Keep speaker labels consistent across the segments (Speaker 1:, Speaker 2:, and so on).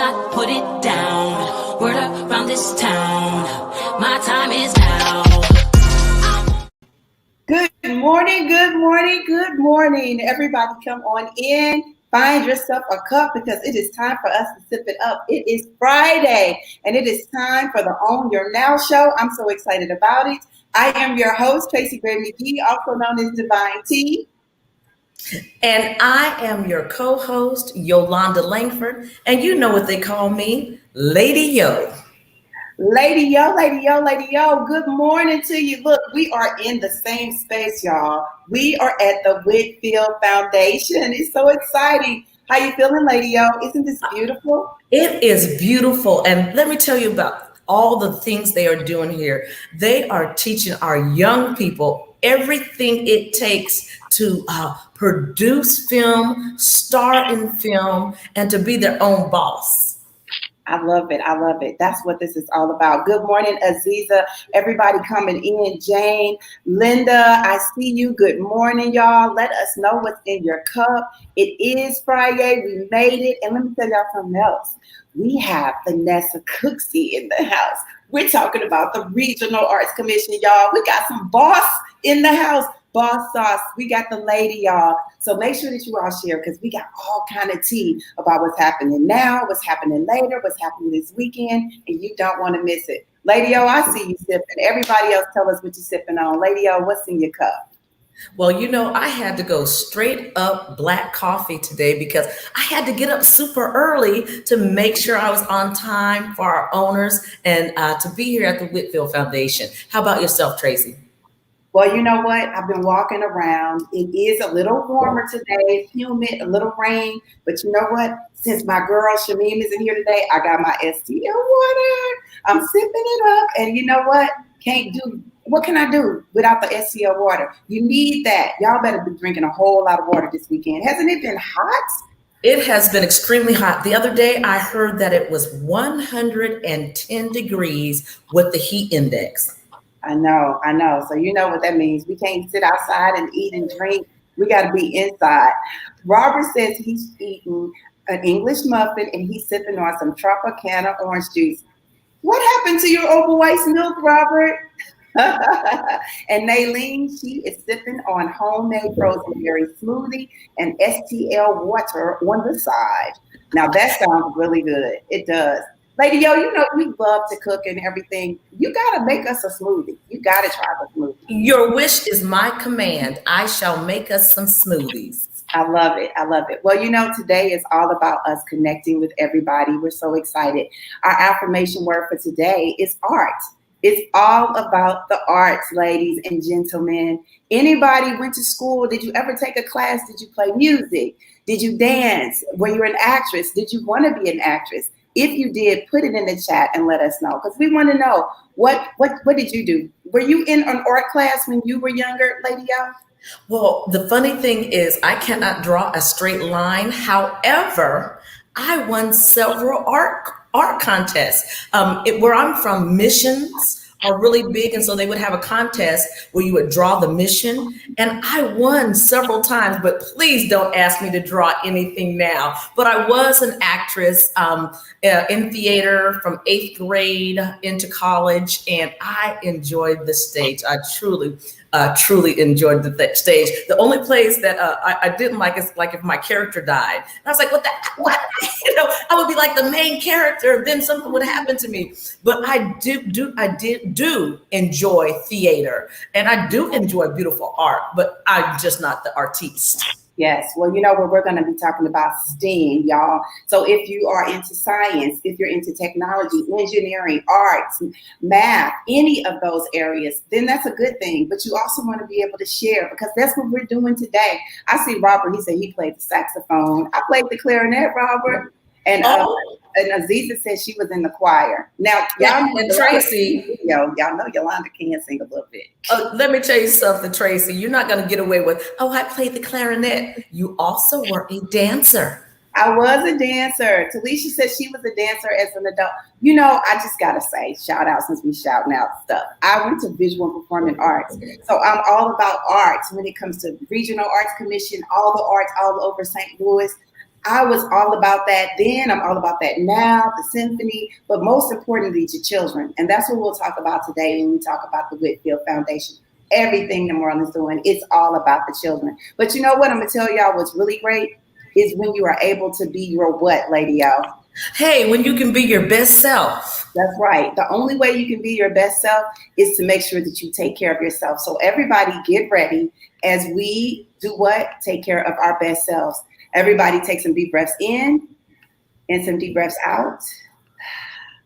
Speaker 1: not put it down. Word up around this town. My time is now.
Speaker 2: Good morning, good morning, good morning. Everybody come on in. Find yourself a cup because it is time for us to sip it up. It is Friday and it is time for the Own Your Now show. I'm so excited about it. I am your host, Tracie Berry-McGhee, also known as Divine T.
Speaker 3: And I am your co-host, Yolonda Lankford. And you know what they call me, Lady Yo.
Speaker 2: Lady Yo, Lady Yo, Lady Yo, good morning to you. Look, we are in the same space, y'all. We are at the Whitfield Foundation. It's so exciting. How you feeling, Lady Yo? Isn't this beautiful?
Speaker 3: It is beautiful. And let me tell you about all the things they are doing here. They are teaching our young people everything it takes to produce film, star in film, and to be their own boss.
Speaker 2: I love it. I love it. That's what this is all about. Good morning, Aziza. Everybody coming in. Jane, Linda, I see you. Good morning, y'all. Let us know what's in your cup. It is Friday. We made it. And let me tell y'all something else. We have Vanessa Cooksey in the house. We're talking about the Regional Arts Commission, y'all. We got some boss in the house. Boss sauce. We got the lady, y'all. So make sure that you all share because we got all kind of tea about what's happening now, what's happening later, what's happening this weekend, and you don't want to miss it. Lady O, I see you sipping. Everybody else tell us what you're sipping on. Lady O, what's in your cup?
Speaker 3: Well, you know, I had to go straight up black coffee today because I had to get up super early to make sure I was on time for our owners and to be here at the Whitfield Foundation. How about yourself, Tracie?
Speaker 2: Well, you know what? I've been walking around. It is a little warmer today, humid, a little rain. But you know what? Since my girl Shamim isn't here today, I got my STL water. I'm sipping it up. And you know what? What can I do without the STL water? You need that. Y'all better be drinking a whole lot of water this weekend. Hasn't it been hot?
Speaker 3: It has been extremely hot. The other day, I heard that it was 110 degrees with the heat index.
Speaker 2: I know. So you know what that means. We can't sit outside and eat and drink. We got to be inside. Robert says he's eating an English muffin and he's sipping on some Tropicana orange juice. What happened to your Oberweis milk, Robert? And Naylene, she is sipping on homemade frozen berry smoothie and STL water on the side. Now that sounds really good. It does. Lady Yo, you know, we love to cook and everything. You got to make us a smoothie. You got to try the smoothie.
Speaker 3: Your wish is my command. I shall make us some smoothies.
Speaker 2: I love it. I love it. Well, you know, today is all about us connecting with everybody. We're so excited. Our affirmation word for today is art. It's all about the arts, ladies and gentlemen. Anybody went to school? Did you ever take a class? Did you play music? Did you dance? Were you an actress? Did you want to be an actress? If you did, put it in the chat and let us know because we want to know what did you do? Were you in an art class when you were younger, Lady Yo?
Speaker 3: Well, the funny thing is I cannot draw a straight line. However, I won several art contests. Where I'm from, missions are really big, and so they would have a contest where you would draw the mission, and I won several times, but please don't ask me to draw anything now. But I was an actress in theater from 8th grade into college, and I enjoyed the stage. I truly enjoyed the stage. The only place that I didn't like is like if my character died. And I was like, what? You know, I would be like the main character, then something would happen to me. But I did enjoy theater, and I do enjoy beautiful art, but I'm just not the artiste.
Speaker 2: Yes. Well, you know what? We're going to be talking about STEAM, y'all. So if you are into science, if you're into technology, engineering, arts, math, any of those areas, then that's a good thing. But you also want to be able to share because that's what we're doing today. I see Robert. He said he played the saxophone. I played the clarinet, Robert. And Aziza said she was in the choir. Now, y'all
Speaker 3: and Tracie,
Speaker 2: y'all know Yolanda can sing a little bit.
Speaker 3: Let me tell you something, Tracie. You're not going to get away with, I played the clarinet. You also were a dancer.
Speaker 2: I was a dancer. Talisha said she was a dancer as an adult. You know, I just got to say, shout out since we shouting out stuff. I went to visual and performing arts. So I'm all about arts when it comes to Regional Arts Commission, all the arts all over St. Louis. I was all about that then. I'm all about that now, the symphony, but most importantly, to children. And that's what we'll talk about today when we talk about the Whitfield Foundation. Everything the Marlins doing, it's all about the children. But you know what? I'm going to tell y'all what's really great is when you are able to be your what, Lady O?
Speaker 3: Hey, when you can be your best self.
Speaker 2: That's right. The only way you can be your best self is to make sure that you take care of yourself. So everybody get ready as we do what? Take care of our best selves. Everybody take some deep breaths in and some deep breaths out.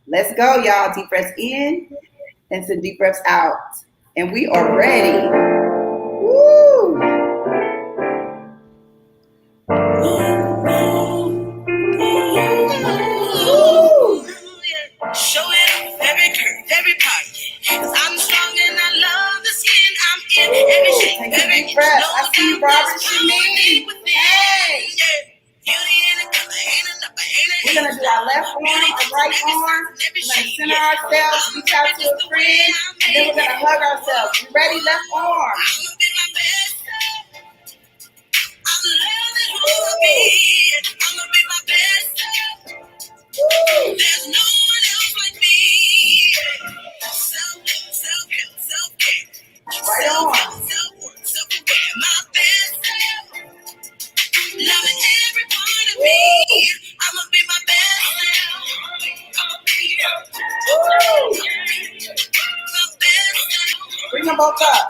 Speaker 2: Let's go, y'all. Deep breaths in and some deep breaths out. And we are ready. Woo!
Speaker 1: Show it off every curve, every part. Cause I'm strong and I love the skin. I'm in every shape,
Speaker 2: Take a
Speaker 1: every
Speaker 2: deep breath. I see you, Robert. Shimmy. Hey. We're going to do our left arm, our right arm. We're going to center ourselves, reach out to a friend, and then we're going to hug ourselves. You ready? Left arm.
Speaker 1: There's no one else like me. Self-care.
Speaker 2: Right on.
Speaker 1: Self-aware. My best self. Loving every part of me. I'ma be my best self. I'ma be my best self.
Speaker 2: Bring them both up.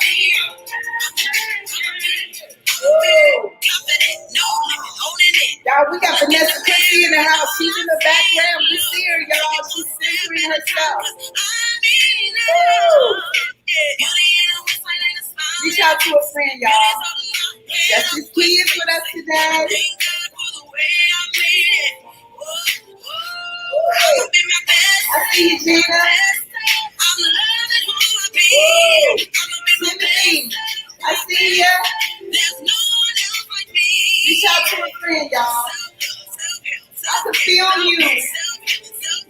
Speaker 2: Y'all, we got Vanessa Cooksey in the house. She's in the background. We see her, y'all. She's centering herself. Woo! Reach out to a friend, y'all. Justice Key is with us today. I see you, Gina. Timothy, I see ya. Reach out to a friend, y'all. I can feel you.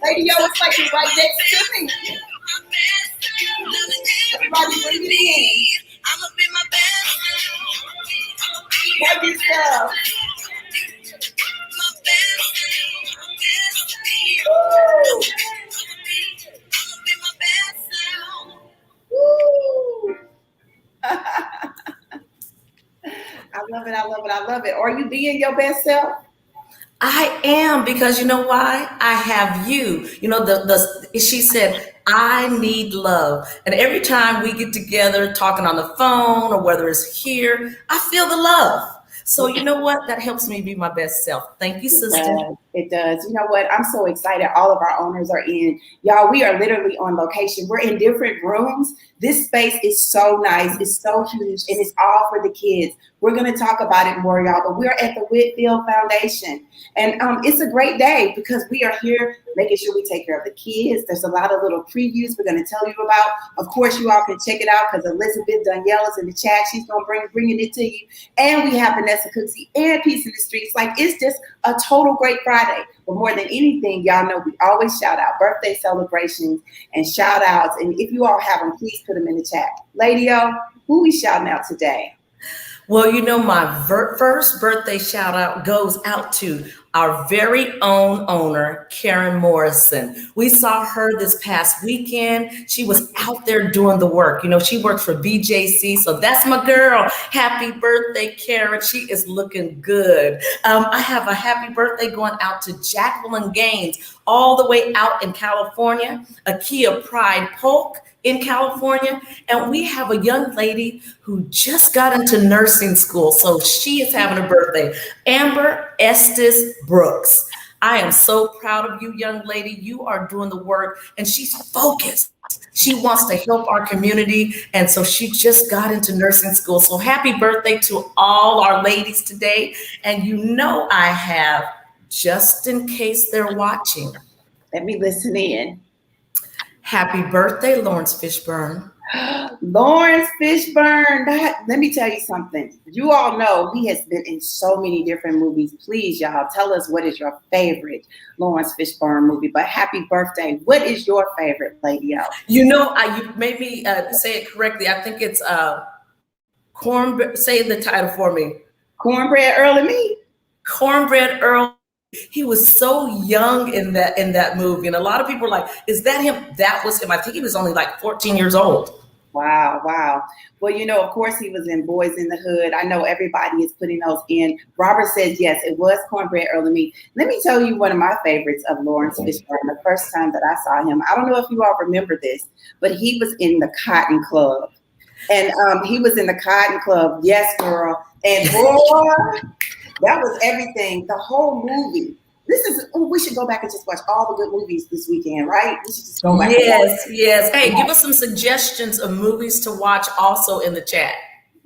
Speaker 2: Lady O, it's like you're right next to me. Everybody bring it in. Love yourself. Woo. I love it. I love it. I love it. Are you being your best self?
Speaker 3: I am, because you know why? I have you. You know, she said, I need love. And every time we get together talking on the phone or whether it's here, I feel the love. So you know what? That helps me be my best self. Thank you, sister.
Speaker 2: It does. You know what? I'm so excited. All of our owners are in. Y'all, we are literally on location. We're in different rooms. This space is so nice. It's so huge, and it's all for the kids. We're going to talk about it more, y'all, but we're at the Whitfield Foundation. And it's a great day because we are here making sure we take care of the kids. There's a lot of little previews we're going to tell you about. Of course, you all can check it out because Elizabeth Danielle is in the chat. She's going to bringing it to you. And we have Vanessa Cooksey and Peace in the Streets. Like, it's just a total great Friday. But more than anything, y'all know we always shout out birthday celebrations and shout outs. And if you all have them, please put them in the chat. Lady O, who we shouting out today?
Speaker 3: Well, you know, my first birthday shout out goes out to our very own owner, Karen Morrison. We saw her this past weekend. She was out there doing the work. You know, she works for BJC, so that's my girl. Happy birthday, Karen. She is looking good. I have a happy birthday going out to Jacqueline Gaines, all the way out in California, Akia Pride Polk in California. And we have a young lady who just got into nursing school. So she is having a birthday, Amber Estes Brooks. I am so proud of you, young lady. You are doing the work, and she's focused. She wants to help our community. And so she just got into nursing school. So happy birthday to all our ladies today. And you know, I have, just in case they're watching.
Speaker 2: Let me listen in.
Speaker 3: Happy birthday, Lawrence Fishburne.
Speaker 2: Lawrence Fishburne. Let me tell you something. You all know he has been in so many different movies. Please, y'all, tell us what is your favorite Lawrence Fishburne movie. But happy birthday. What is your favorite, Lady O?
Speaker 3: You know, you made me say it correctly. I think it's Cornbread. Say the title for me.
Speaker 2: Cornbread Earl and Me.
Speaker 3: Cornbread Earl He was so young in that movie, and a lot of people were like, "Is that him?" That was him. I think he was only like 14 years old.
Speaker 2: Wow, wow. Well, of course he was in Boys in the Hood. I know everybody is putting those in. Robert says, yes, it was Cornbread Earl and Me. Let me tell you one of my favorites of Lawrence Fishburne. The first time that I saw him, I don't know if you all remember this, but he was in the Cotton Club. And he was in the Cotton Club. Yes, girl. And boy, that was everything. The whole movie. We should go back and just watch all the good movies this weekend, right? We should just go back.
Speaker 3: Yes. Hey, give us some suggestions of movies to watch also in the chat.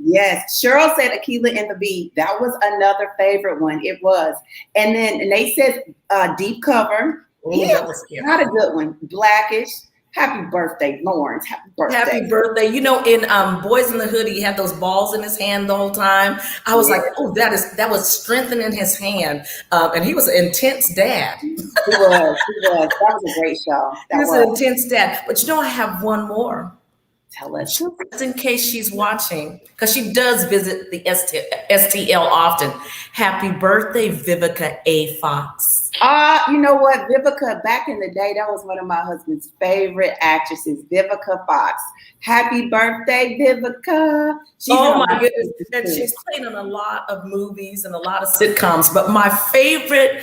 Speaker 2: Yes. Cheryl said Akilah and the Bee. That was another favorite one. It was. And then Nate says Deep Cover.
Speaker 3: That was scary.
Speaker 2: Not a good one. Blackish. Happy birthday, Lawrence. Happy birthday.
Speaker 3: Happy birthday. In Boys in the Hood, he had those balls in his hand the whole time. I was like, oh, that was strengthening his hand. And he was an intense dad.
Speaker 2: He was. That was a great show.
Speaker 3: He was an intense dad. But I have one more.
Speaker 2: Tell us.
Speaker 3: Just in case she's watching, because she does visit the STL often. Happy birthday, Vivica A. Fox.
Speaker 2: You know what? Vivica, back in the day, that was one of my husband's favorite actresses, Vivica Fox. Happy birthday, Vivica.
Speaker 3: Oh my goodness. And she's played in a lot of movies and a lot of sitcoms, but my favorite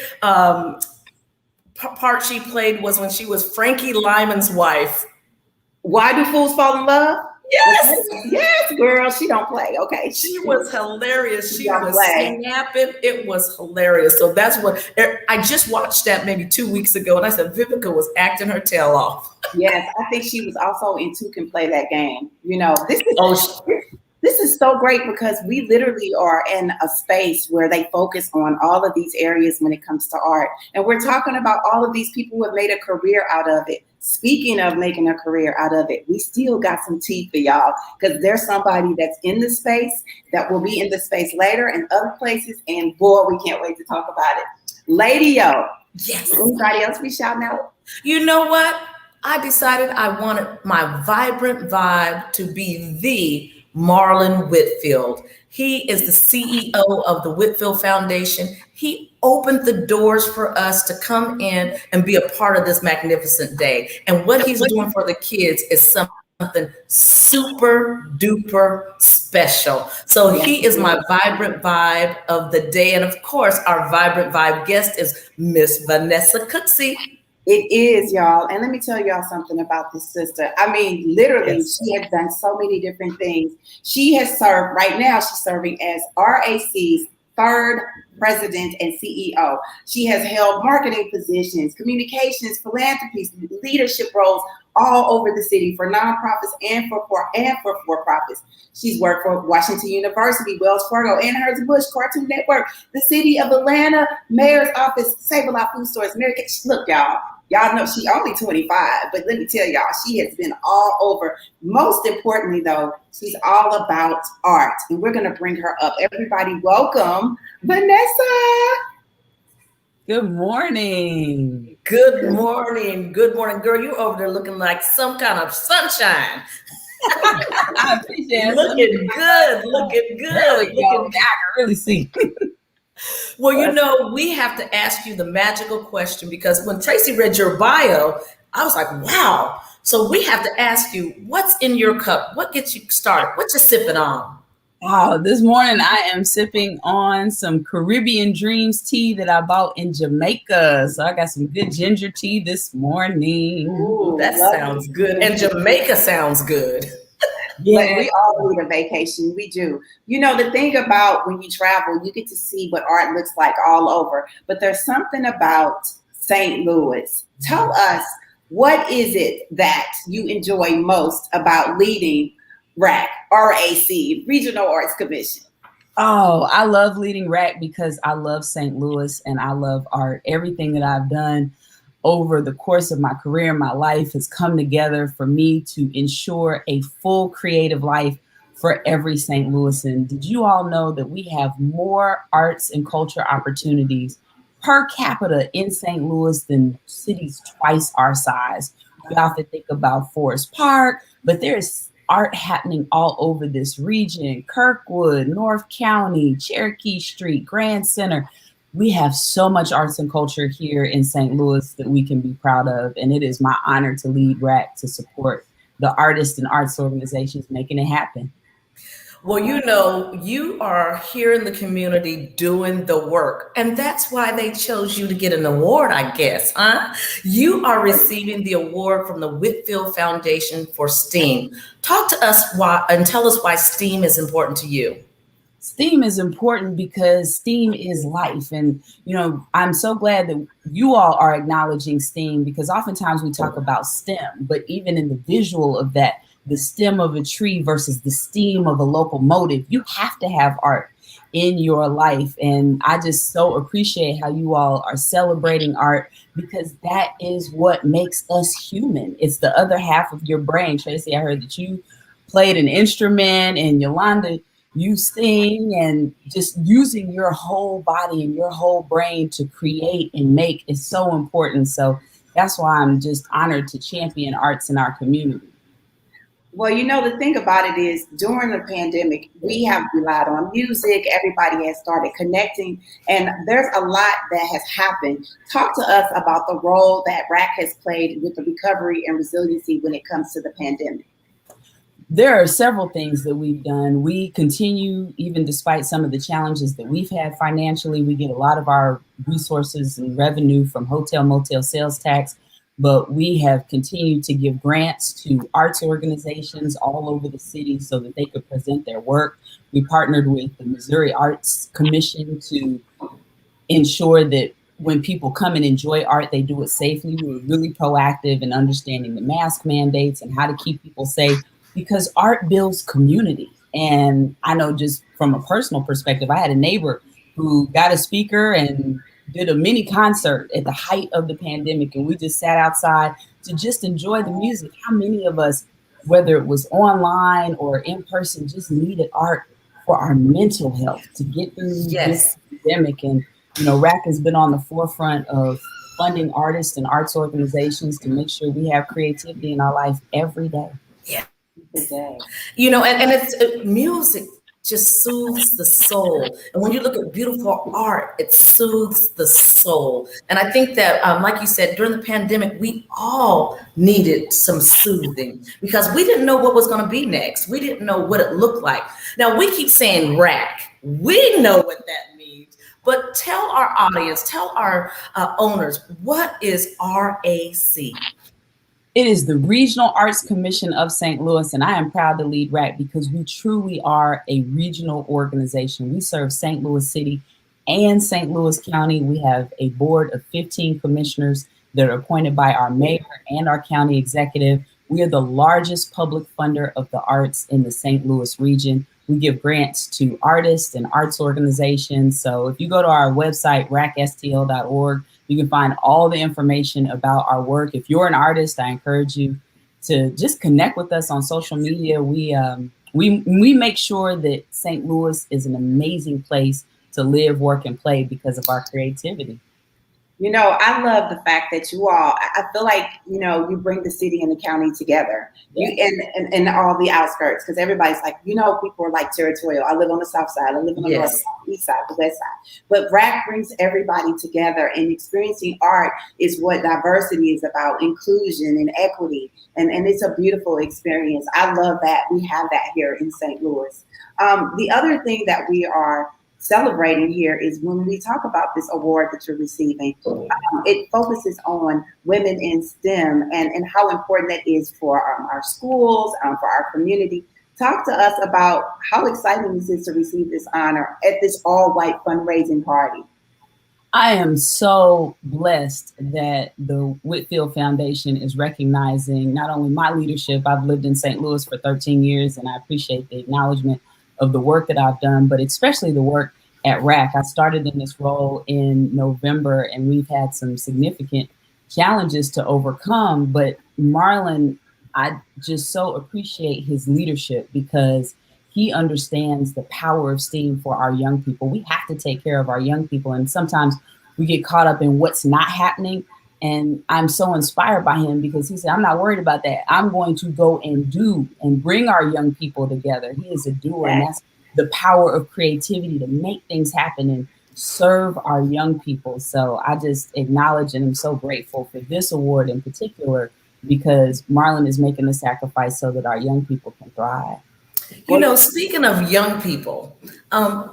Speaker 3: part she played was when she was Frankie Lyman's wife.
Speaker 2: Why Do Fools Fall in Love? Yes, girl. She don't play. Okay.
Speaker 3: She was hilarious. She was snapping. It was hilarious. So that's what I just watched that maybe 2 weeks ago, and I said Vivica was acting her tail off.
Speaker 2: Yes, I think she was also in Two Can Play That Game. This is so great because we literally are in a space where they focus on all of these areas when it comes to art. And we're talking about all of these people who have made a career out of it. Speaking of making a career out of it, we still got some teeth for y'all because there's somebody that's in the space that will be in the space later and other places. And boy, we can't wait to talk about it. Lady O.
Speaker 3: Yes.
Speaker 2: Anybody else be shouting out?
Speaker 3: You know what? I decided I wanted my vibrant vibe to be the Marlon Whitfield. He is the CEO of the Whitfield Foundation. He opened the doors for us to come in and be a part of this magnificent day. And what he's doing for the kids is something super duper special. So he is my vibrant vibe of the day. And of course, our vibrant vibe guest is Miss Vanessa Cooksey.
Speaker 2: It is, y'all. And let me tell y'all something about this sister. I mean, literally, she has done so many different things. She has served, right now, she's serving as RAC's third president and CEO. She has held marketing positions, communications, philanthropy, leadership roles all over the city for nonprofits and for for-profits. She's worked for Washington University, Wells Fargo, Anheuser-Busch, Cartoon Network, the City of Atlanta, Mayor's Office, Save a Lot Food Stores, American. Look, y'all know she only 25, but let me tell y'all, she has been all over. Most importantly, though, she's all about art, and we're going to bring her up. Everybody, welcome Vanessa.
Speaker 4: Good morning.
Speaker 3: Good morning. Good morning, girl. You over there looking like some kind of sunshine.
Speaker 4: I appreciate it.
Speaker 3: Looking good.
Speaker 4: I can really see.
Speaker 3: Well, we have to ask you the magical question because when Tracie read your bio, I was like, wow. So we have to ask you, what's in your cup? What gets you started? What you sipping on?
Speaker 4: Wow, this morning I am sipping on some Caribbean Dreams tea that I bought in Jamaica. So I got some good ginger tea this morning.
Speaker 3: Ooh, that sounds good. And Jamaica sounds good.
Speaker 2: Yeah, we all need a vacation. We do. The thing about when you travel, you get to see what art looks like all over. But there's something about St. Louis. Tell us, what is it that you enjoy most about leading RAC, Regional Arts Commission?
Speaker 4: Oh, I love leading RAC because I love St. Louis and I love art. Everything that I've done over the course of my career, my life has come together for me to ensure a full creative life for every St. Louisan. Did you all know that we have more arts and culture opportunities per capita in St. Louis than cities twice our size? We often think about Forest Park, but there's art happening all over this region. Kirkwood, North County, Cherokee Street, Grand Center. we have so much arts and culture here in St. Louis that we can be proud of. And it is my honor to lead RAC to support the artists and arts organizations making it happen.
Speaker 3: Well, you know, you are here in the community doing the work, and that's why they chose you to get an award, I guess, huh? You are receiving the award from the Whitfield Foundation for STEAM. Talk to us why and tell us why STEAM is important to you.
Speaker 4: STEAM is important because STEAM is life. And, you know, I'm so glad that you all are acknowledging STEAM, because oftentimes we talk about STEM, but even in the visual of that, the stem of a tree versus the steam of a locomotive, you have to have art in your life. And I just so appreciate how you all are celebrating art, because that is what makes us human. It's the other half of your brain. Tracie, I heard that you played an instrument, and Yolonda, you sing, and just using your whole body and your whole brain to create and make is so important. So that's why I'm just honored to champion arts in our community.
Speaker 2: Well, you know, the thing about it is during the pandemic, we have relied on music. Everybody has started connecting, and there's a lot that has happened. Talk to us about the role that RAC has played with the recovery and resiliency when it comes to the pandemic.
Speaker 4: There are several things that we've done. We continue, even despite some of the challenges that we've had financially, we get a lot of our resources and revenue from hotel motel sales tax, but we have continued to give grants to arts organizations all over the city so that they could present their work. We partnered with the Missouri Arts Commission to ensure that when people come and enjoy art, they do it safely. We were really proactive in understanding the mask mandates and how to keep people safe, because art builds community. And I know, just from a personal perspective, I had a neighbor who got a speaker and did a mini concert at the height of the pandemic, and we just sat outside to just enjoy the music. How many of us, whether it was online or in person, just needed art for our mental health to get through this pandemic? And, you know, RAC has been on the forefront of funding artists and arts organizations to make sure we have creativity in our life every day.
Speaker 3: Yeah. You know, and it's music just soothes the soul. And when you look at beautiful art, it soothes the soul. And I think that, like you said, during the pandemic, we all needed some soothing, because we didn't know what was going to be next. We didn't know what it looked like. Now, we keep saying RAC. We know what that means. But tell our audience, tell our owners, what is RAC?
Speaker 4: It is the Regional Arts Commission of St. Louis, and I am proud to lead RAC because we truly are a regional organization. We serve St. Louis City and St. Louis County. We have a board of 15 commissioners that are appointed by our mayor and our county executive. We are the largest public funder of the arts in the St. Louis region. We give grants to artists and arts organizations. So if you go to our website, racstl.org, you can find all the information about our work. If you're an artist, I encourage you to just connect with us on social media. We make sure that St. Louis is an amazing place to live, work, and play because of our creativity.
Speaker 2: You know, I love the fact that you all, I feel like, you know, you bring the city and the county together. You and all the outskirts, because everybody's like, you know, people are like territorial. I live on the south side, I live on the north side, east side, the west side. But RAC brings everybody together, and experiencing art is what diversity is about, inclusion and equity. And it's a beautiful experience. I love that we have that here in St. Louis. The other thing that we are celebrating here is when we talk about this award that you're receiving, it focuses on women in STEM and how important that is for our schools, for our community. Talk to us about how exciting this is to receive this honor at this all-white fundraising party.
Speaker 4: I am so blessed that the Whitfield Foundation is recognizing not only my leadership. I've lived in St. Louis for 13 years, and I appreciate the acknowledgement of the work that I've done, but especially the work at RAC. I started in this role in November, and we've had some significant challenges to overcome. But Marlon, I just so appreciate his leadership because he understands the power of STEAM for our young people. We have to take care of our young people, and sometimes we get caught up in what's not happening. And I'm so inspired by him because he said, I'm not worried about that. I'm going to go and do and bring our young people together. He is a doer, and that's the power of creativity to make things happen. And serve our young people. So I just acknowledge and I'm so grateful for this award in particular because Marlon is making the sacrifice so that our young people can thrive.
Speaker 3: Speaking of young people, I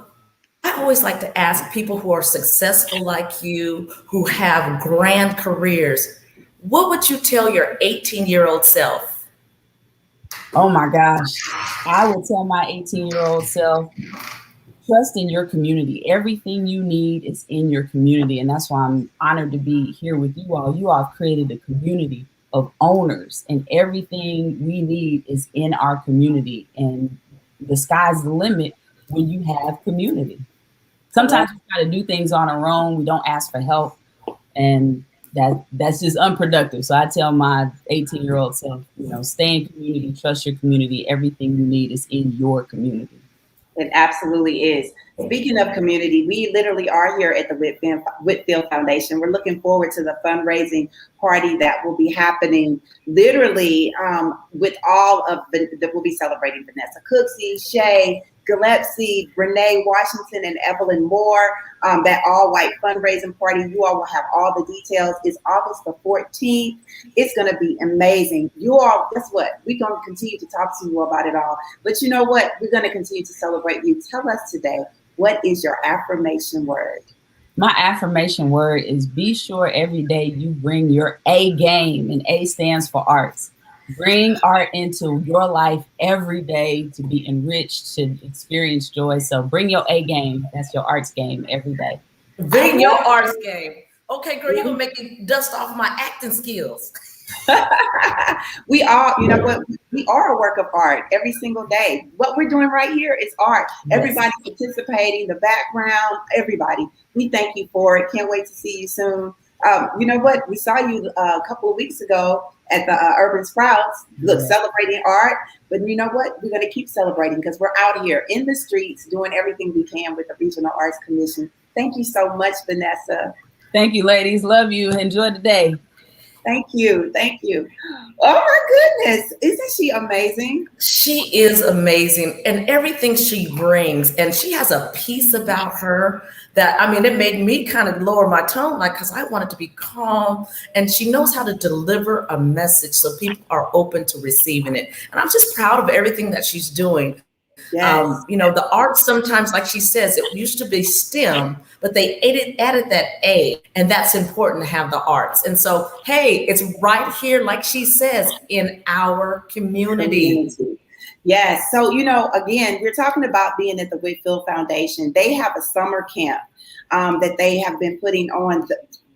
Speaker 3: always like to ask people who are successful like you, who have grand careers, what would you tell your 18-year-old self?
Speaker 4: Oh my gosh. I would tell my 18-year-old self, trust in your community. Everything you need is in your community. And that's why I'm honored to be here with you all. You all have created a community of owners, and everything we need is in our community. And the sky's the limit when you have community. Sometimes we try to do things on our own. We don't ask for help. And that's just unproductive. So I tell my 18-year-old self, stay in community, trust your community. Everything you need is in your community.
Speaker 2: It absolutely is. Speaking of community, we literally are here at the Whitfield Foundation. We're looking forward to the fundraising party that will be happening literally with all of that will be celebrating Vanessa Cooksey, Shay, Gillespie, Renee Washington, and Evelyn Moore. That all-white fundraising party. You all will have all the details. It's August the 14th. It's going to be amazing. You all, guess what? We're going to continue to talk to you about it all. But you know what? We're going to continue to celebrate you. Tell us today, what is your affirmation word?
Speaker 4: My affirmation word is be sure every day you bring your A game, and A stands for arts. Bring art into your life every day to be enriched, to experience joy. So bring your A game. That's your arts game every day.
Speaker 3: Bring your arts game. Okay, girl, you're going to make me dust off my acting skills.
Speaker 2: We all, you know what? We are a work of art every single day. What we're doing right here is art. Yes. Everybody participating, the background, everybody. We thank you for it. Can't wait to see you soon. You know what? We saw you a couple of weeks ago at the Urban Sprouts, celebrating art. But you know what? We're going to keep celebrating because we're out here in the streets doing everything we can with the Regional Arts Commission. Thank you so much, Vanessa.
Speaker 4: Thank you, ladies. Love you. Enjoy the day.
Speaker 2: Thank you. Thank you. Oh my goodness. Isn't she amazing?
Speaker 3: She is amazing. And everything she brings, and she has a piece about her that, it made me kind of lower my tone, because I wanted to be calm. And she knows how to deliver a message so people are open to receiving it. And I'm just proud of everything that she's doing. Yes. The art sometimes, like she says, it used to be STEM, but they added that A, and that's important to have the arts. And so, hey, it's right here, like she says, in our community.
Speaker 2: Yes. So, again, we're talking about being at the Whitfield Foundation. They have a summer camp that they have been putting on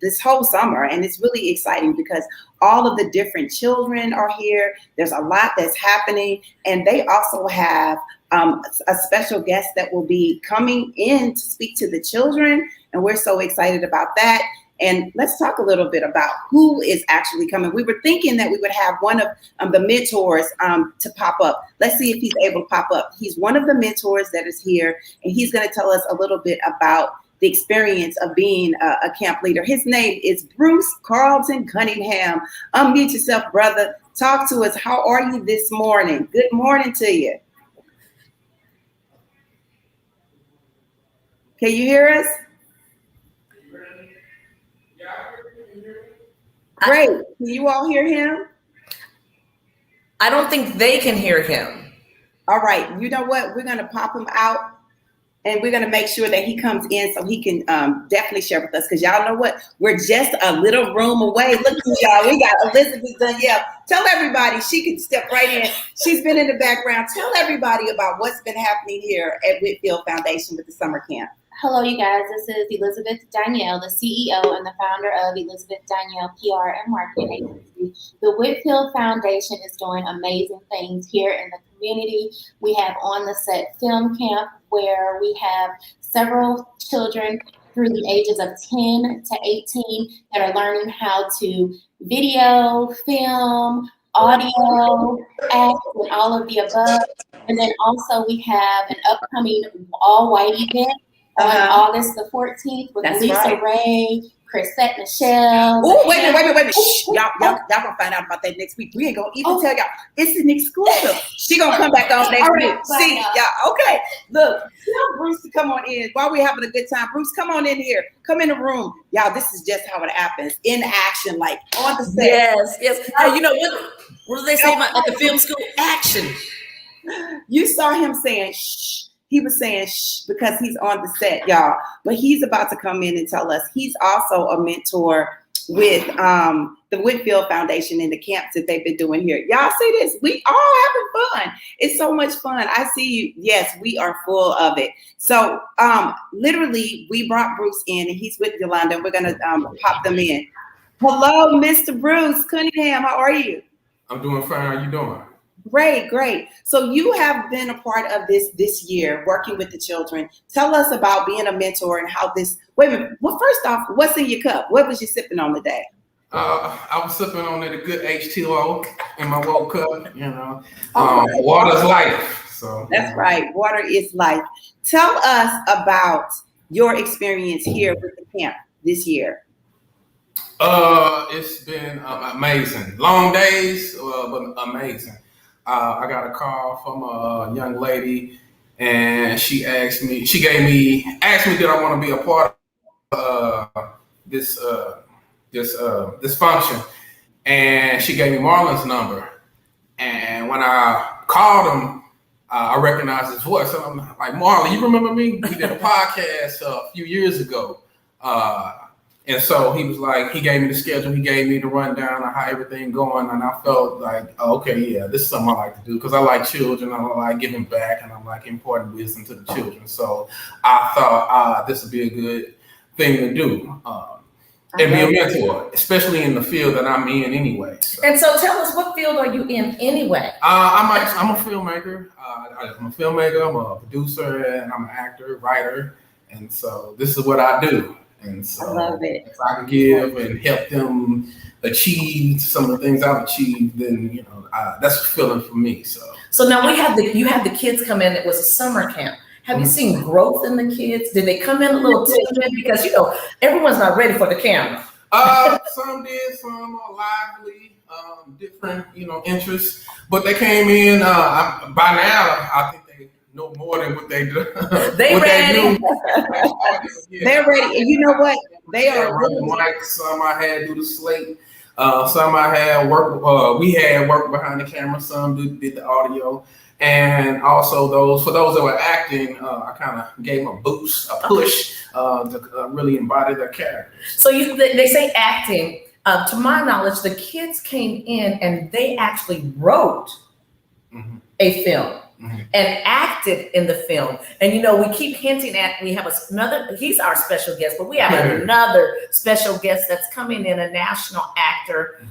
Speaker 2: this whole summer. And it's really exciting because all of the different children are here. There's a lot that's happening. And they also have a special guest that will be coming in to speak to the children. And we're so excited about that. And let's talk a little bit about who is actually coming. We were thinking that we would have one of the mentors to pop up. Let's see if he's able to pop up. He's one of the mentors that is here, and he's going to tell us a little bit about the experience of being a camp leader. His name is Bruce Carlton Cunningham. Unmute yourself, brother. Talk to us. How are you this morning? Good morning to you. Can you hear us? Great. Can you all hear him?
Speaker 3: I don't think they can hear him.
Speaker 2: All right. You know what? We're going to pop him out, and we're going to make sure that he comes in so he can definitely share with us. Because y'all know what? We're just a little room away. Look at y'all. We got Elizabeth Danielle. Tell everybody she can step right in. She's been in the background. Tell everybody about what's been happening here at Whitfield Foundation with the summer camp.
Speaker 5: Hello, you guys. This is Elizabeth Danielle, the CEO and the founder of Elizabeth Danielle PR and Marketing Agency. The Whitfield Foundation is doing amazing things here in the community. We have on the set film camp where we have several children through the ages of 10 to 18 that are learning how to video, film, audio, act, and all of the above. And then also we have an upcoming all-white event on August the 14th with Lisa Ray, Chrisette Michelle.
Speaker 2: Oh, wait a minute. Shh. Y'all gonna find out about that next week. We ain't gonna even tell y'all. It's an exclusive. She gonna come back on next week. See, y'all. Okay. Look, tell Bruce to come on in while we're having a good time. Bruce, come on in here. Come in the room. Y'all, this is just how it happens. In action, like on the set.
Speaker 3: Yes. Hey, you know what do they say at the film school? Action.
Speaker 2: You saw him saying shh. He was saying shh because he's on the set, y'all. But he's about to come in and tell us. He's also a mentor with the Whitfield Foundation and the camps that they've been doing here. Y'all see this? We all having fun. It's so much fun. I see you. Yes, we are full of it. So literally, we brought Bruce in, and he's with Yolonda. We're gonna pop them in. Hello, Mr. Bruce Cunningham. How are you?
Speaker 6: I'm doing fine. How you doing?
Speaker 2: Great. So you have been a part of this year, working with the children. Tell us about being a mentor and how this. Wait a minute. Well, first off, what's in your cup? What was you sipping on today?
Speaker 6: I was sipping on a good H2O in my woke cup. You know, water's life. So
Speaker 2: that's right. Water is life. Tell us about your experience here with the camp this year.
Speaker 6: It's been amazing. Long days, but amazing. I got a call from a young lady, and she asked me, did I want to be a part of this function, and she gave me Marlon's number. And when I called him, I recognized his voice. And I'm like, Marlon, you remember me? We did a podcast a few years ago. And so he was like, he gave me the schedule, he gave me the rundown of how everything going, and I felt like, okay, yeah, this is something I like to do because I like children, I like giving back, and I like imparting wisdom to the children. So I thought this would be a good thing to do and be a mentor, especially in the field that I'm in anyway. So.
Speaker 3: And so tell us, what field are you in anyway?
Speaker 6: I'm a filmmaker. I'm a filmmaker, I'm a producer, and I'm an actor, writer, and so this is what I do. And so
Speaker 2: I love it.
Speaker 6: If I can give and help them achieve some of the things I've achieved, then that's fulfilling for me. So
Speaker 3: now you had the kids come in. It was a summer camp. Have you seen growth in the kids? Did they come in a little timid because everyone's not ready for the camera?
Speaker 6: Some did, some are lively, different interests, but they came in. By now, I think they know more than what they do.
Speaker 3: They ready.
Speaker 2: They're ready. And you know what? They are
Speaker 6: really mics. Some I had do the slate. Some I had work. We had work behind the camera. Some did the audio. And also for those that were acting, I kind of gave them a boost, a push to really embody their characters.
Speaker 3: So they say acting. To my knowledge, the kids came in and they actually wrote a film. And acted in the film. And we keep hinting at, we have another, he's our special guest, but we have another special guest that's coming in, a national actor,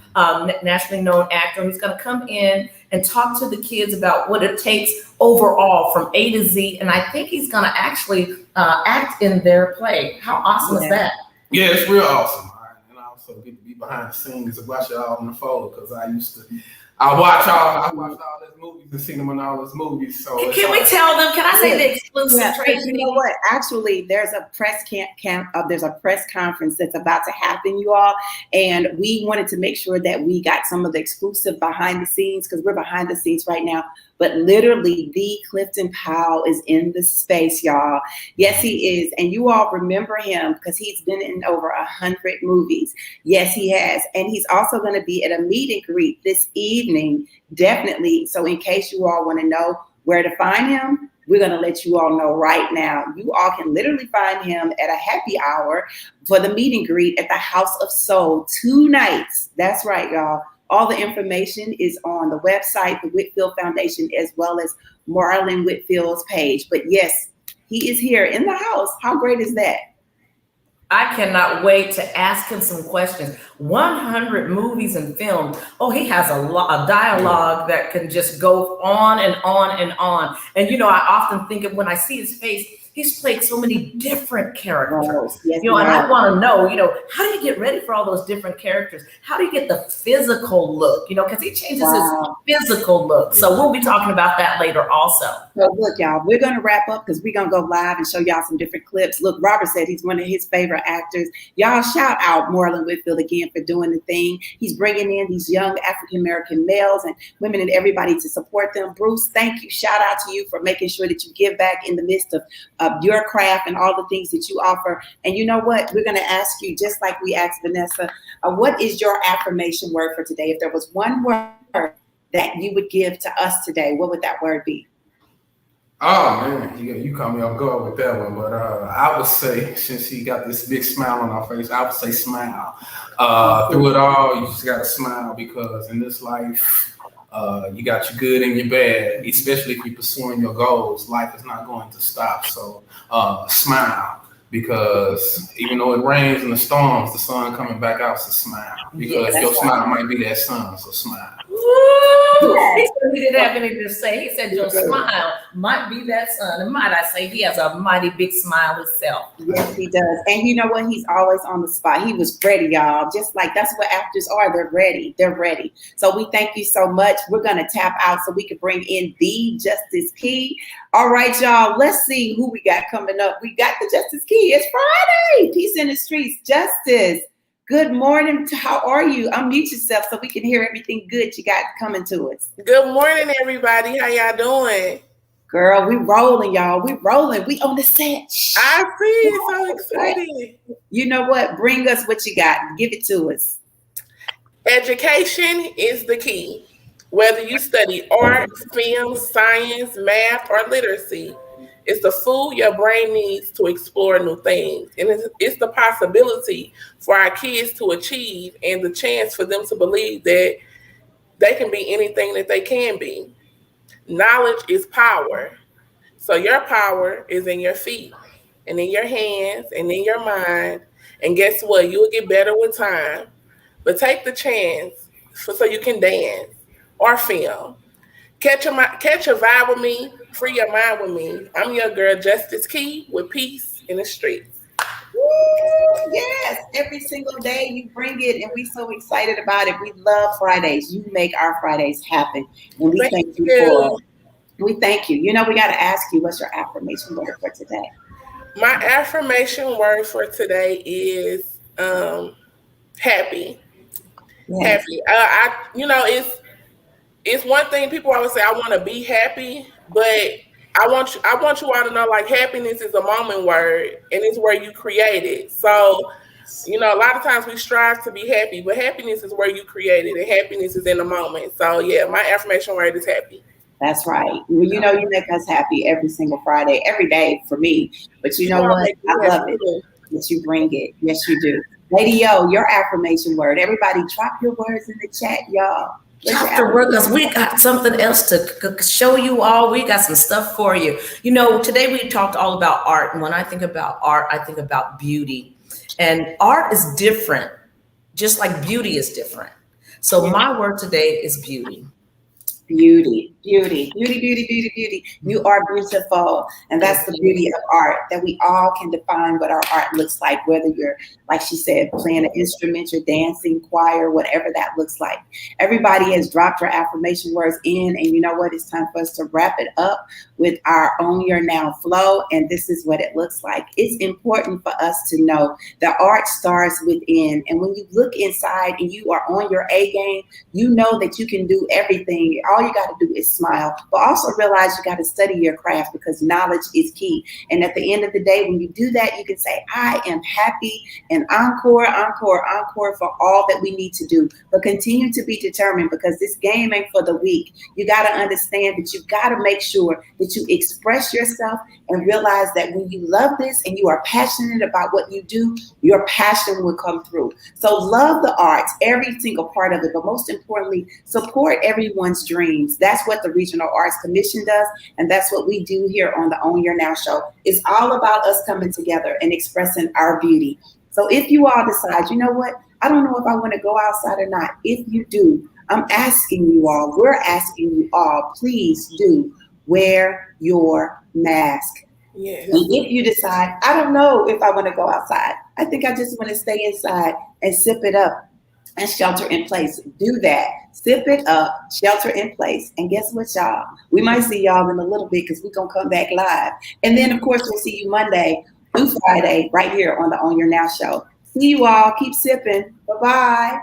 Speaker 3: nationally known actor, who's going to come in and talk to the kids about what it takes overall from A to Z. And I think he's going to actually act in their play. How awesome is that?
Speaker 6: Yeah, it's real awesome. And I also get to be behind the scenes and watch y'all on the fold, because I watch all those movies and see them in all those movies. So
Speaker 3: can we tell them? Can I say the exclusive? Tracie?
Speaker 2: You know what? Actually, there's a press there's a press conference that's about to happen, you all, and we wanted to make sure that we got some of the exclusive behind the scenes, because we're behind the scenes right now. But literally, the Clifton Powell is in the space, y'all. Yes, he is, and you all remember him because he's been in over 100 movies. Yes, he has, and he's also going to be at a meet and greet this evening. Definitely. So in case you all want to know where to find him, we're going to let you all know right now. You all can literally find him at a happy hour for the meet and greet at the House of Soul 2 nights. That's right, y'all. All the information is on the website, the Whitfield Foundation, as well as Marlon Whitfield's page. But yes, he is here in the house. How great is that?
Speaker 3: I cannot wait to ask him some questions. 100 movies and films. Oh, he has a dialogue that can just go on and on and on. And I often think of, when I see his face, He's played so many different characters.
Speaker 2: Yes,
Speaker 3: And I want to know, how do you get ready for all those different characters? How do you get the physical look? Because he changes his physical look. So we'll be talking about that later also.
Speaker 2: So look, y'all, we're going to wrap up because we're going to go live and show y'all some different clips. Look, Robert said he's one of his favorite actors. Y'all shout out Marlon Whitfield again for doing the thing. He's bringing in these young African-American males and women and everybody to support them. Bruce, thank you. Shout out to you for making sure that you give back in the midst of your craft and all the things that you offer. And you know what? We're going to ask you, just like we asked Vanessa, what is your affirmation word for today? If there was one word that you would give to us today, what would that word be?
Speaker 6: Oh man, you caught me off guard with that one, but I would say, since he got this big smile on our face, I would say smile. Through it all, you just gotta smile, because in this life, you got your good and your bad, especially if you're pursuing your goals. Life is not going to stop, so smile, because even though it rains and the storms, the sun coming back out, so smile, because your smile might be that sun, so smile.
Speaker 3: He said he didn't have anything to say. He said your smile might be that sun. And might I say, he has a mighty big smile himself.
Speaker 2: Yes, he does. And you know what? He's always on the spot. He was ready, y'all. Just like that's what actors are. They're ready. They're ready. So we thank you so much. We're going to tap out so we can bring in the Justice Key. All right, y'all. Let's see who we got coming up. We got the Justice Key. It's Friday. Peace in the streets. Justice. Good morning. How are you? Unmute yourself so we can hear everything good you got coming to us.
Speaker 7: Good morning, everybody. How y'all doing?
Speaker 2: Girl, we rolling, y'all. We rolling. We on the set.
Speaker 7: I see. So excited.
Speaker 2: You know what? Bring us what you got. Give it to us.
Speaker 7: Education is the key. Whether you study art, film, science, math, or literacy, it's the food your brain needs to explore new things. And it's the possibility for our kids to achieve and the chance for them to believe that they can be anything that they can be. Knowledge is power. So your power is in your feet and in your hands and in your mind. And guess what? You'll get better with time. But take the chance so you can dance or film. Catch a vibe with me, free your mind with me. I'm your girl, Justice Key, with peace in the streets.
Speaker 2: Woo, yes, every single day you bring it, and we're so excited about it. We love Fridays. You make our Fridays happen, and we thank you for it. We thank you. We got to ask you, what's your affirmation word for today?
Speaker 7: My affirmation word for today is happy. Yes. Happy. It's one thing people always say, I want to be happy, but I want you all to know, like, happiness is a moment word, and it's where you create it. So, a lot of times we strive to be happy, but happiness is where you create it, and happiness is in the moment. So, yeah, my affirmation word is happy.
Speaker 2: That's right. Well, you make us happy every single Friday, every day for me. But you know what? I love it that you bring it. Yes, you do. Lady O, your affirmation word. Everybody drop your words in the chat, y'all.
Speaker 3: Dr. Ruggers, we got something else to show you all. We got some stuff for you. Today we talked all about art. And when I think about art, I think about beauty. And art is different, just like beauty is different. So my word today is beauty.
Speaker 2: Beauty, beauty, beauty, beauty, beauty, beauty. You are beautiful. And that's the beauty of art, that we all can define what our art looks like, whether you're, like she said, playing an instrument, you're dancing, choir, whatever that looks like. Everybody has dropped their affirmation words in, and you know what? It's time for us to wrap it up with our Own Your Now flow. And this is what it looks like. It's important for us to know that art starts within. And when you look inside and you are on your A game, you know that you can do everything. All you got to do is smile, but also realize you got to study your craft, because knowledge is key. And at the end of the day, when you do that, you can say, I am happy, and encore, encore, encore for all that we need to do. But continue to be determined, because this game ain't for the weak. You got to understand that you got to make sure that you express yourself and realize that when you love this and you are passionate about what you do, your passion will come through. So love the arts, every single part of it, but most importantly, support everyone's dreams. That's what the Regional Arts Commission does, and that's what we do here on the Own Your Now show. It's all about us coming together and expressing our beauty. So if you all decide, you know what, I don't know if I want to go outside or not. If you do, I'm asking you all, we're asking you all, please do wear your mask.
Speaker 7: Yes.
Speaker 2: And if you decide, I don't know if I want to go outside, I think I just want to stay inside and sip it up and shelter in place. Do that. Sip it up, shelter in place. And guess what, y'all? We might see y'all in a little bit because we're going to come back live. And then, of course, we'll see you Monday through Friday right here on the On Your Now show. See you all. Keep sipping. Bye-bye.